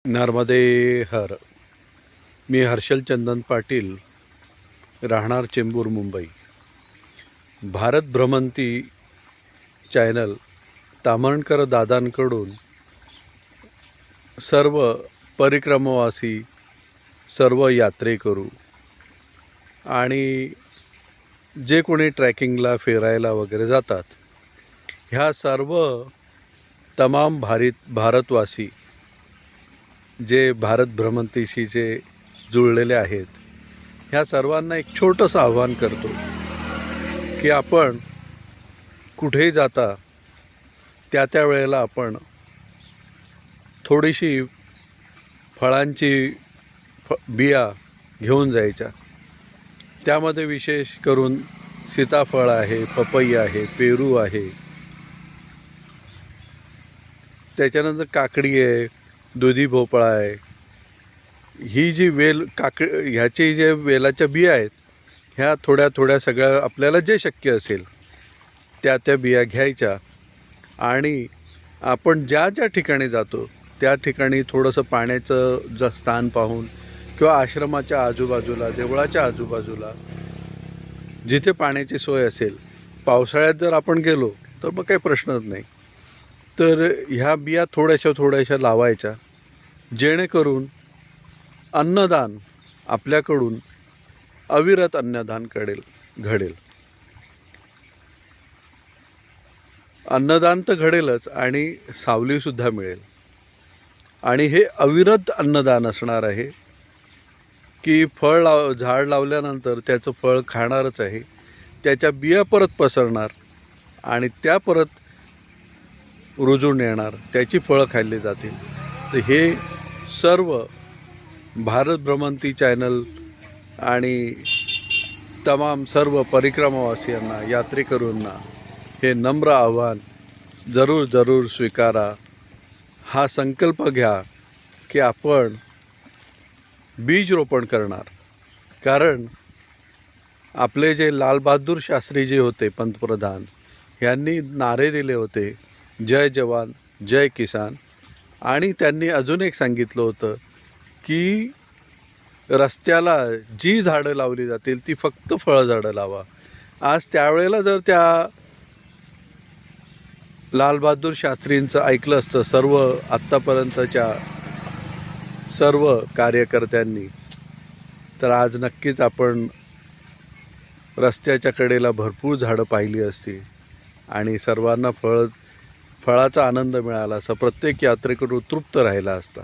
नर्मदे हर. मी हर्षल चंदन पाटील, राहणार चेंबूर, मुंबई. भारत भ्रमंती चॅनल ताम्हणकर दादांकडून सर्व परिक्रमावासी, सर्व यात्रेकरू आणि जे कोणी ट्रॅकिंगला, फिरायला वगैरे जातात, ह्या सर्व तमाम भारतवासी जे भारत भ्रमंतीशी जे जुळलेले आहेत, ह्या सर्वांना एक छोटंसं आव्हान करतो की आपण कुठेही जाता त्या वेळेला आपण थोडीशी फळांची बिया घेऊन जायच्या. त्यामध्ये विशेष करून सीताफळ आहे, पपई आहे, पेरू आहे, त्याच्यानंतर काकडी आहे, दुधी भोपळा आहे. ही जी ह्याची जे वेलाच्या बिया आहेत, ह्या थोड्या थोड्या सगळ्या आपल्याला जे शक्य असेल त्या बिया घ्यायच्या आणि आपण ज्या ठिकाणी जातो त्या ठिकाणी थोडंसं पाण्याचं स्थान पाहून किंवा आश्रमाच्या आजूबाजूला, देवळाच्या आजूबाजूला जिथे पाण्याची सोय असेल, पावसाळ्यात जर आपण गेलो तर मग काही प्रश्नच नाही, तर ह्या बिया थोड्याशा लावायच्या, जेणेकरून अन्नदान आपल्याकडून अविरत अन्नदान घडेल. अन्नदान तर घडेलच आणि सावलीसुद्धा मिळेल. आणि हे अविरत अन्नदान असणार आहे की झाड लावल्यानंतर त्याचं फळ खाणारच आहे, त्याच्या बिया परत पसरणार आणि त्या परत रुजून येणार, त्याची फळं खाल्ली जातील. तर हे सर्व भारत भ्रमंती चॅनल आणि तमाम सर्व परिक्रमावासियांना, यात्रेकरूंना हे नम्र आव्हान जरूर स्वीकारा. हा संकल्प घ्या की आपण बीज रोपण करणार. कारण आपले जे लालबहादूर शास्त्री जे होते पंतप्रधान, यांनी नारे दिले होते, जय जवान जय किसान. आणि त्यांनी अजून एक सांगितलं होतं की रस्त्याला जी झाडं लावली जातील ती फक्त फळझाडं लावा. आज त्यावेळेला जर त्या लालबहादूर शास्त्रींचं ऐकलं असतं सर्व आत्तापर्यंतच्या सर्व कार्यकर्त्यांनी, तर आज नक्कीच आपण रस्त्याच्या कडेला भरपूर झाडं पाहिली असती आणि सर्वांना फळाचा आनंद मिळाला असता, प्रत्येक यात्रेकरू तृप्त राहिला असता.